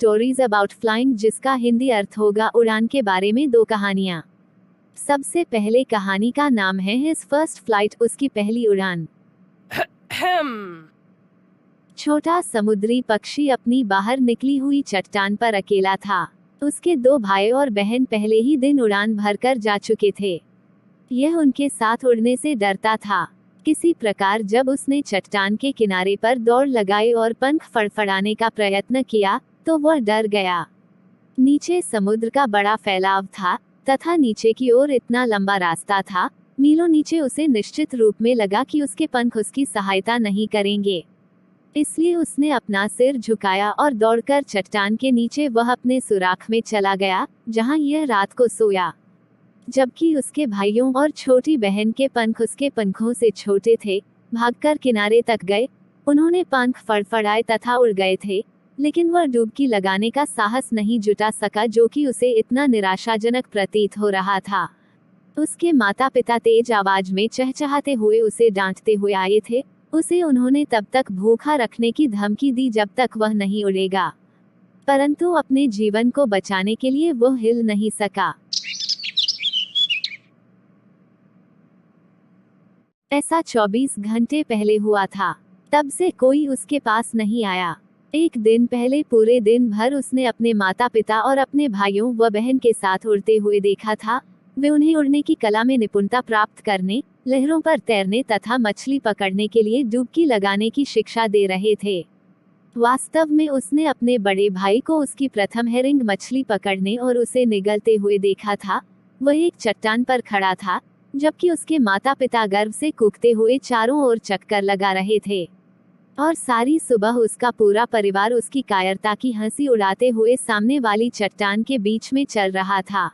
Stories about flying, जिसका हिंदी अर्थ होगा उड़ान के बारे में 2 कहानियां। सबसे पहले कहानी का नाम है हिज फर्स्ट फ्लाइट, उसकी पहली उड़ान। छोटा समुद्री पक्षी अपनी बाहर निकली हुई चट्टान पर अकेला था। उसके 2 भाई और बहन पहले ही दिन उड़ान भरकर जा चुके थे। यह उनके साथ उड़ने से डरता था। किसी प्रकार जब उसने चट्टान के किनारे पर दौड़ लगाई और पंख फड़फड़ाने का प्रयत्न किया तो वह डर गया। नीचे समुद्र का बड़ा फैलाव था तथा नीचे की ओर इतना लंबा रास्ता था, मीलों नीचे उसे निश्चित रूप में लगा कि उसके पंख उसकी सहायता नहीं करेंगे। इसलिए उसने अपना सिर झुकाया और दौड़कर चट्टान के नीचे वह अपने सुराख में चला गया, जहां यह रात को सोया। जबकि उसके भाइयों और छोटी बहन के पंख उसके पंखों से छोटे थे। भागकर किनारे तक गए, उन्होंने पंख फड़फड़ाए तथा उड़ गए थे, लेकिन वह डुबकी लगाने का साहस नहीं जुटा सका, जो कि उसे इतना निराशाजनक प्रतीत हो रहा था। उसके माता पिता तेज आवाज में चहचहाते हुए उसे डांटते हुए आए थे। उसे उन्होंने तब तक भूखा रखने की धमकी दी जब तक वह नहीं उड़ेगा, परंतु अपने जीवन को बचाने के लिए वह हिल नहीं सका। ऐसा 24 घंटे पहले हुआ था। तब से कोई उसके पास नहीं आया। एक दिन पहले पूरे दिन भर उसने अपने माता पिता और अपने भाइयों व बहन के साथ उड़ते हुए देखा था। वे उन्हें उड़ने की कला में निपुणता प्राप्त करने, लहरों पर तैरने तथा मछली पकड़ने के लिए डुबकी लगाने की शिक्षा दे रहे थे। वास्तव में उसने अपने बड़े भाई को उसकी प्रथम हेरिंग मछली पकड़ने और उसे निगलते हुए देखा था। वह एक चट्टान पर खड़ा था, जबकि उसके माता पिता गर्व से कूकते हुए चारों ओर चक्कर लगा रहे थे, और सारी सुबह उसका पूरा परिवार उसकी कायरता की हंसी उड़ाते हुए सामने वाली चट्टान के बीच में चल रहा था।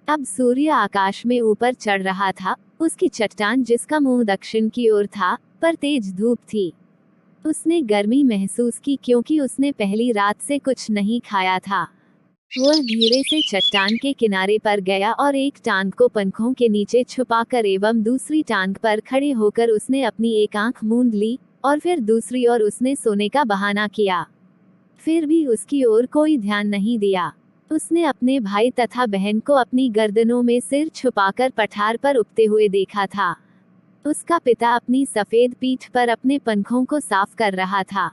अब सूर्य आकाश में ऊपर चढ़ रहा था। उसकी चट्टान, जिसका मुंह दक्षिण की ओर था, पर तेज धूप थी। उसने गर्मी महसूस की क्योंकि उसने पहली रात से कुछ नहीं खाया था। वह धीरे से चट्टान के किनारे पर गया और एक टांग को पंखों के नीचे छुपाकर एवं दूसरी टांग पर खड़े होकर उसने अपनी एक आंख मूंद ली और फिर दूसरी ओर उसने सोने का बहाना किया। फिर भी उसकी ओर कोई ध्यान नहीं दिया। उसने अपने भाई तथा बहन को अपनी गर्दनों में सिर छुपाकर पठार पर उगते हुए देखा था। उसका पिता अपनी सफेद पीठ पर अपने पंखों को साफ कर रहा था।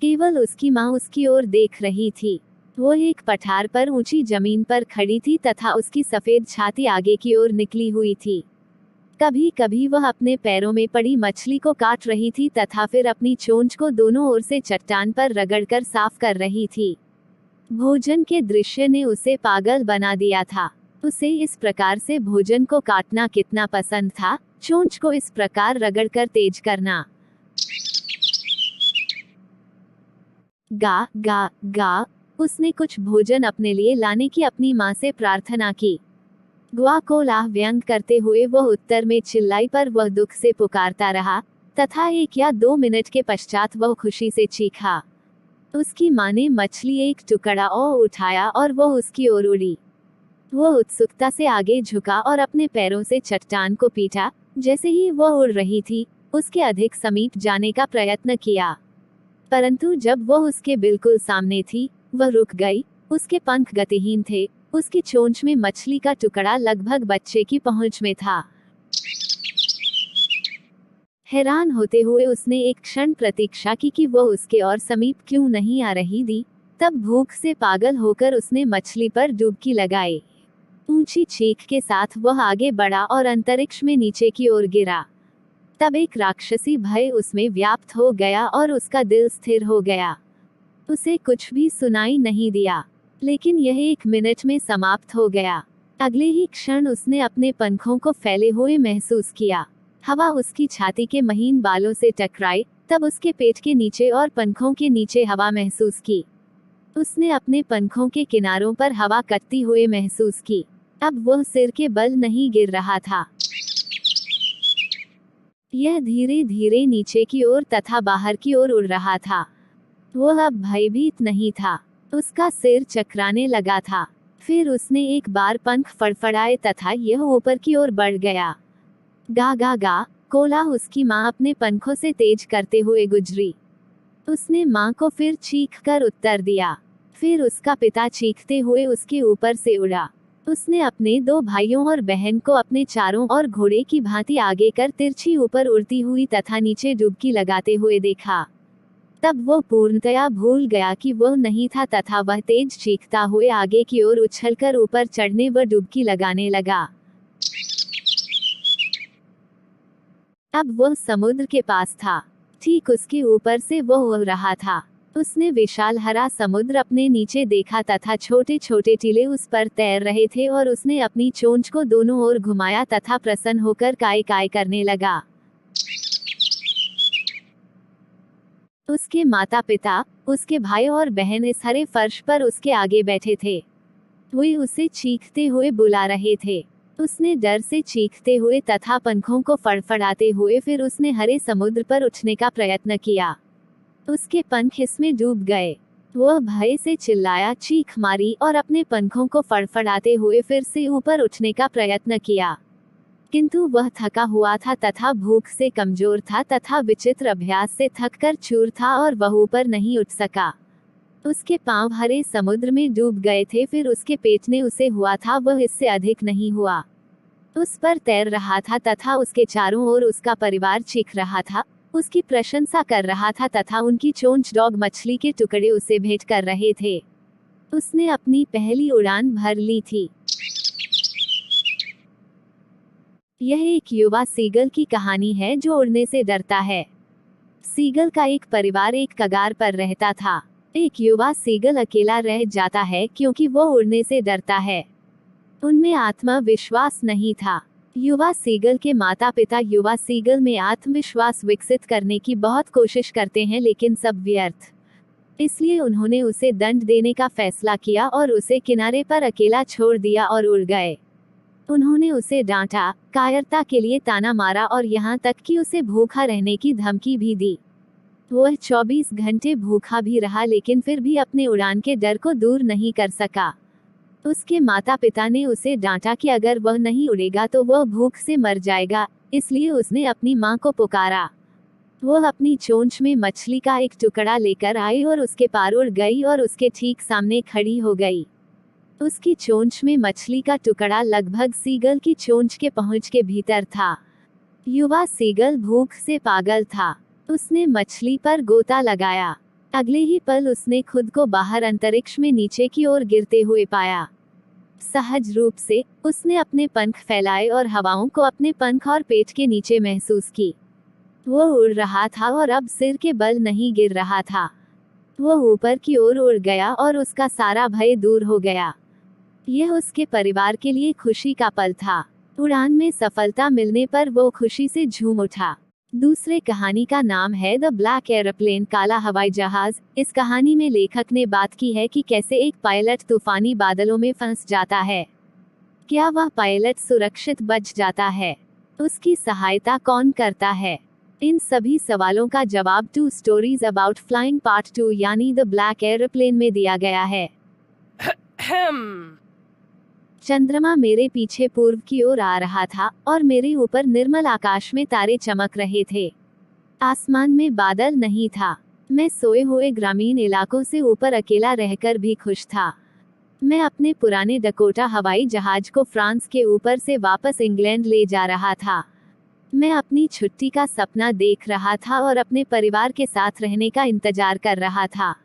केवल उसकी माँ उसकी ओर देख रही थी। वो एक पठार पर ऊंची जमीन पर खड़ी थी तथा उसकी सफेद छाती आगे की ओर निकली हुई थी। कभी कभी वह अपने पैरों में पड़ी मछली को काट रही थी तथा फिर अपनी चोंच को दोनों ओर से चट्टान पर रगड़कर साफ कर रही थी। भोजन के दृश्य ने उसे पागल बना दिया था। उसे इस प्रकार से भोजन को काटना कितना पसंद था, चोंच को इस प्रकार रगड़कर तेज करना। गा गा गा, उसने कुछ भोजन अपने लिए लाने की अपनी माँ से प्रार्थना की। ग्वा को लाह व्यंग करते हुए वह उत्तर में चिल्लाई, पर वह दुख से पुकारता रहा तथा 1 या 2 मिनट के पश्चात वह खुशी से चीखा। उसकी माँ ने मछली एक टुकड़ा और उठाया और वह उसकी ओर उड़ी। वह उत्सुकता से आगे झुका और अपने पैरों से चट्टान को पीटा। जैसे ही वह उड़ रही थी, उसके अधिक समीप जाने का प्रयत्न किया, परंतु जब वह उसके बिल्कुल सामने थी, वह रुक गई। उसके पंख गतिहीन थे। उसकी चोंच में मछली का टुकड़ा लगभग बच्चे की पहुंच में था। हैरान होते हुए उसने एक क्षण प्रतीक्षा की कि वह उसके और समीप क्यों नहीं आ रही थी। तब भूख से पागल होकर उसने मछली पर डुबकी लगाई। ऊंची चीख के साथ वह आगे बढ़ा और अंतरिक्ष में नीचे की ओर गिरा। तब एक राक्षसी भय उसमें व्याप्त हो गया और उसका दिल स्थिर हो गया। उसे कुछ भी सुनाई नहीं दिया, लेकिन यह 1 मिनट में समाप्त हो गया। अगले ही क्षण उसने अपने पंखों को फैले हुए महसूस किया। हवा उसकी छाती के महीन बालों से टकराई। तब उसके पेट के नीचे और पंखों के नीचे हवा महसूस की। उसने अपने पंखों के किनारों पर हवा कटती हुए महसूस की। अब वह सिर के बल नहीं गिर रहा था। यह धीरे धीरे नीचे की ओर तथा बाहर की ओर उड़ रहा था। वह अब भयभीत नहीं था। उसका सिर चकराने लगा था। फिर उसने एक बार पंख फड़फड़ाए तथा यह ऊपर की ओर बढ़ गया। गा गा गा, कोला उसकी माँ अपने पंखों से तेज करते हुए गुजरी। उसने माँ को फिर चीख कर उत्तर दिया। फिर उसका पिता चीखते हुए उसके ऊपर से उड़ा। उसने अपने दो भाइयों और बहन को अपने चारों ओर घोड़े की भांति आगे कर तिरछी ऊपर उड़ती हुई तथा नीचे डुबकी लगाते हुए देखा। तब वो पूर्णतया भूल गया कि वह नहीं था तथा वह तेज चीखता हुए आगे की ओर उछलकर ऊपर चढ़ने व डुबकी लगाने लगा। अब वह समुद्र के पास था। ठीक उसके ऊपर से वह उड़ रहा था। उसने विशाल हरा समुद्र अपने नीचे देखा तथा छोटे छोटे टीले उस पर तैर रहे थे और उसने अपनी चोंच को दोनों ओर घुमाया तथा प्रसन्न होकर काय काय करने लगा। उसके माता पिता, उसके भाई और बहन इस हरे फर्श पर उसके आगे बैठे थे। वे उसे चीखते हुए बुला रहे थे। उसने डर से चीखते हुए तथा पंखों को फड़फड़ाते हुए फिर उसने हरे समुद्र पर उठने का प्रयत्न किया। उसके पंख इसमें डूब गए। वह भय से चिल्लाया, चीख मारी और अपने पंखों को फड़फड़ाते हुए फिर से ऊपर उठने का प्रयत्न किया, किंतु वह थका हुआ था तथा भूख से कमजोर था तथा विचित्र अभ्यास से थककर चूर था और वह ऊपर नहीं उठ सका। उसके पांव हरे समुद्र में डूब गए थे। फिर उसके पेट ने उसे हुआ था, वह इससे अधिक नहीं हुआ। उस पर तैर रहा था तथा उसके चारों ओर उसका परिवार चीख रहा था, उसकी प्रशंसा कर रहा था तथा उनकी चोंच डॉग मछली के टुकड़े उसे भेंट कर रहे थे। उसने अपनी पहली उड़ान भर ली थी। यह एक युवा सीगल की कहानी है जो उड़ने से डरता है। सीगल का एक परिवार एक कगार पर रहता था। एक युवा सीगल अकेला रह जाता है क्योंकि वो उड़ने से डरता है। उनमें आत्मविश्वास नहीं था। युवा सीगल के माता पिता युवा सीगल में आत्मविश्वास विकसित करने की बहुत कोशिश करते हैं, लेकिन सब व्यर्थ। इसलिए उन्होंने उसे दंड देने का फैसला किया और उसे किनारे पर अकेला छोड़ दिया और उड़ गए। उन्होंने उसे डांटा, कायरता के लिए ताना मारा और यहाँ तक कि उसे भूखा रहने की धमकी भी दी। वह 24 घंटे भूखा भी रहा, लेकिन फिर भी अपने उड़ान के डर को दूर नहीं कर सका। उसके माता पिता ने उसे डांटा कि अगर वह नहीं उड़ेगा तो वह भूख से मर जाएगा, इसलिए उसने अपनी माँ को पुकारा। वह अपनी चोंच में मछली का एक टुकड़ा लेकर आई और उसके पार उड़ गई और उसके ठीक सामने खड़ी हो गई। उसकी चोंच में मछली का टुकड़ा लगभग सीगल की चोंच के पहुंच के भीतर था। युवा सीगल भूख से पागल था। उसने मछली पर गोता लगाया। अगले ही पल उसने खुद को बाहर अंतरिक्ष में नीचे की ओर गिरते हुए पाया। सहज रूप से उसने अपने पंख फैलाए और हवाओं को अपने पंख और पेट के नीचे महसूस की। वह उड़ रहा था और अब सिर के बल नहीं गिर रहा था। वह ऊपर की ओर उड़ गया और उसका सारा भय दूर हो गया। यह उसके परिवार के लिए खुशी का पल था। उड़ान में सफलता मिलने पर वो खुशी से झूम उठा। दूसरे कहानी का नाम है द ब्लैक एयरप्लेन, काला हवाई जहाज। इस कहानी में लेखक ने बात की है कि कैसे एक पायलट तूफानी बादलों में फंस जाता है। क्या वह पायलट सुरक्षित बच जाता है? उसकी सहायता कौन करता है? इन सभी सवालों का जवाब 2 स्टोरीज अबाउट फ्लाइंग पार्ट 2 यानी द ब्लैक एयरप्लेन में दिया गया है। चंद्रमा मेरे पीछे पूर्व की ओर आ रहा था और मेरे ऊपर निर्मल आकाश में तारे चमक रहे थे। आसमान में बादल नहीं था। मैं सोए हुए ग्रामीण इलाकों से ऊपर अकेला रहकर भी खुश था। मैं अपने पुराने डकोटा हवाई जहाज को फ्रांस के ऊपर से वापस इंग्लैंड ले जा रहा था। मैं अपनी छुट्टी का सपना देख रहा था और अपने परिवार के साथ रहने का इंतजार कर रहा था।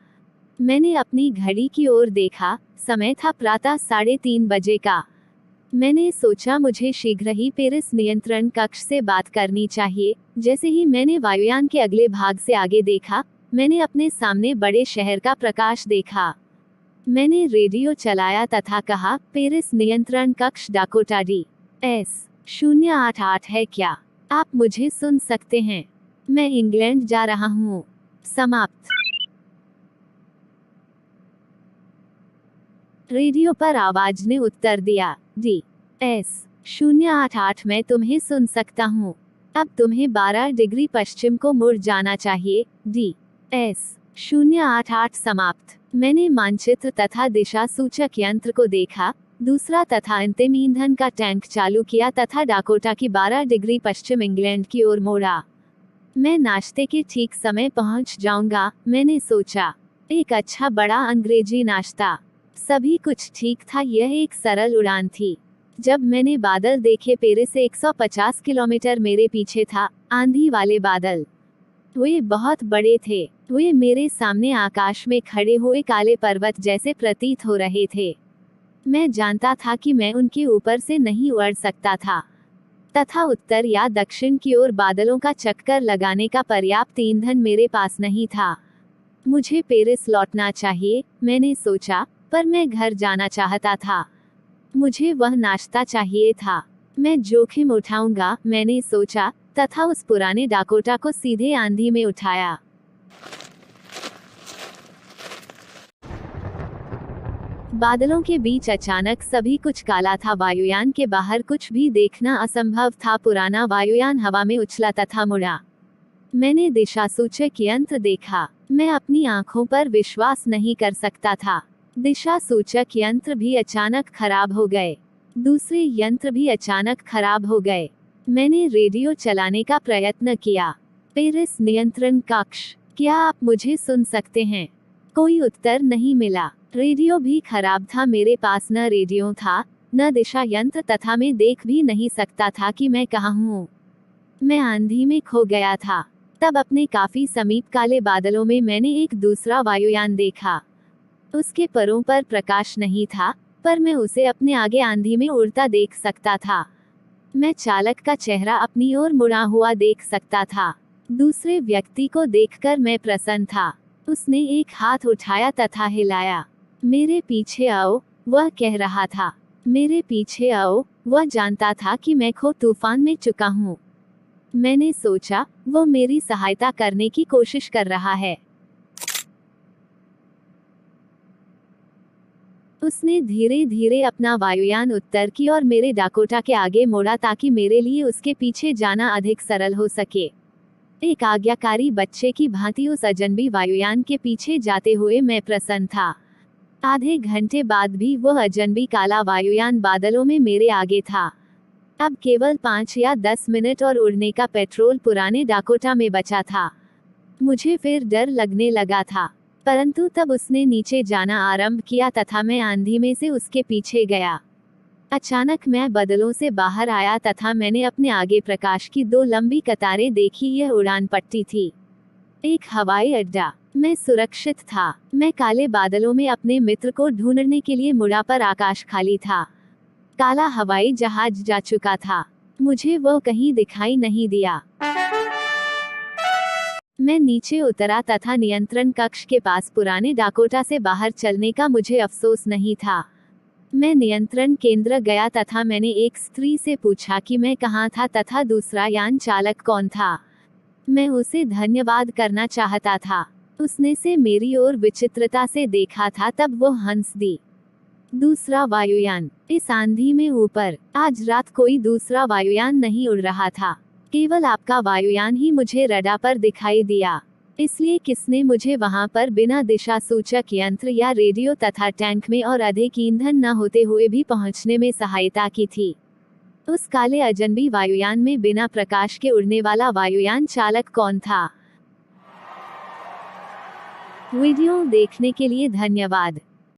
मैंने अपनी घड़ी की ओर देखा। समय था प्रातः 3:30 बजे का। मैंने सोचा मुझे शीघ्र ही पेरिस नियंत्रण कक्ष से बात करनी चाहिए। जैसे ही मैंने वायुयान के अगले भाग से आगे देखा, मैंने अपने सामने बड़े शहर का प्रकाश देखा। मैंने रेडियो चलाया तथा कहा, पेरिस नियंत्रण कक्ष डाकोटा DS 088 है क्या? आप मुझे सुन सकते हैं? मैं इंग्लैंड जा रहा हूँ। समाप्त। रेडियो पर आवाज ने उत्तर दिया, DS 088 मैं तुम्हें सुन सकता हूँ। अब तुम्हें 12 डिग्री पश्चिम को मुड़ जाना चाहिए। DS 088 समाप्त। मैंने मानचित्र तथा दिशा सूचक यंत्र को देखा, दूसरा तथा अंतिम ईंधन का टैंक चालू किया तथा डाकोटा की 12 डिग्री पश्चिम इंग्लैंड की ओर मोड़ा। मैं नाश्ते के ठीक समय पहुंच जाऊंगा, मैंने सोचा। एक अच्छा बड़ा अंग्रेजी नाश्ता। सभी कुछ ठीक था, यह एक सरल उड़ान थी। जब मैंने बादल देखे, पेरिस से 150 किलोमीटर मेरे पीछे था। आंधी वाले बादल, वे बहुत बड़े थे। वे मेरे सामने आकाश में खड़े हुए काले पर्वत जैसे प्रतीत हो रहे थे। मैं जानता था कि मैं उनके ऊपर से नहीं उड़ सकता था, तथा उत्तर या दक्षिण की ओर बादलों का चक्कर लगाने का पर्याप्त ईंधन मेरे पास नहीं था। मुझे पेरिस लौटना चाहिए, मैंने सोचा, पर मैं घर जाना चाहता था। मुझे वह नाश्ता चाहिए था। मैं जोखिम उठाऊंगा, मैंने सोचा, तथा उस पुराने डाकोटा को सीधे आंधी में उठाया। बादलों के बीच अचानक सभी कुछ काला था। वायुयान के बाहर कुछ भी देखना असंभव था। पुराना वायुयान हवा में उछला तथा मुड़ा। मैंने दिशा सूचक यंत्र देखा। मैं अपनी आंखों पर विश्वास नहीं कर सकता था। दिशा सूचक यंत्र भी अचानक खराब हो गए। दूसरे यंत्र भी अचानक खराब हो गए। मैंने रेडियो चलाने का प्रयत्न किया। पेरिस नियंत्रण कक्ष, क्या आप मुझे सुन सकते हैं? कोई उत्तर नहीं मिला। रेडियो भी खराब था। मेरे पास न रेडियो था, न दिशा यंत्र, तथा मैं देख भी नहीं सकता था कि मैं कहाँ हूँ। मैं आंधी में खो गया था। तब अपने काफी समीप काले बादलों में मैंने एक दूसरा वायुयान देखा। उसके परों पर प्रकाश नहीं था, पर मैं उसे अपने आगे आंधी में उड़ता देख सकता था। मैं चालक का चेहरा अपनी ओर मुड़ा हुआ देख सकता था। दूसरे व्यक्ति को देखकर मैं प्रसन्न था। उसने एक हाथ उठाया तथा हिलाया। मेरे पीछे आओ, वह कह रहा था। मेरे पीछे आओ, वह जानता था कि मैं खो तूफान में चुका हूँ। मैंने सोचा, वो मेरी सहायता करने की कोशिश कर रहा है। उसने धीरे धीरे अपना वायुयान उत्तर की और मेरे डाकोटा के आगे मोड़ा ताकि मेरे लिए उसके पीछे जाना अधिक सरल हो सके। एक आज्ञाकारी बच्चे की भांति उस अजनबी वायुयान के पीछे जाते हुए मैं प्रसन्न था। आधे घंटे बाद भी वह अजनबी काला वायुयान बादलों में मेरे आगे था। अब केवल 5 या 10 मिनट और उड़ने का पेट्रोल पुराने डाकोटा में बचा था। मुझे फिर डर लगने लगा था, परंतु तब उसने नीचे जाना आरंभ किया तथा मैं आंधी में से उसके पीछे गया। अचानक मैं बादलों से बाहर आया तथा मैंने अपने आगे प्रकाश की 2 लंबी कतारें देखी। यह उड़ान पट्टी थी, एक हवाई अड्डा। मैं सुरक्षित था। मैं काले बादलों में अपने मित्र को ढूंढने के लिए मुड़ा, पर आकाश खाली था। काला हवाई जहाज जा चुका था। मुझे वो कहीं दिखाई नहीं दिया। मैं नीचे उतरा तथा नियंत्रण कक्ष के पास पुराने डाकोटा से बाहर चलने का मुझे अफसोस नहीं था। मैं नियंत्रण केंद्र गया तथा मैंने एक स्त्री से पूछा कि मैं कहाँ था तथा दूसरा यान चालक कौन था। मैं उसे धन्यवाद करना चाहता था। उसने से मेरी ओर विचित्रता से देखा था, तब वो हंस दी। दूसरा वायुयान, इस आंधी में ऊपर। आज रात कोई दूसरा वायुयान नहीं उड़ रहा था। केवल आपका वायुयान ही मुझे रडार पर दिखाई दिया। इसलिए किसने मुझे वहां पर बिना दिशा सूचक यंत्र या रेडियो तथा टैंक में और अधिक ईंधन न होते हुए भी पहुंचने में सहायता की थी? उस काले अजनबी वायुयान में बिना प्रकाश के उड़ने वाला वायुयान चालक कौन था? वीडियो देखने के लिए धन्यवाद।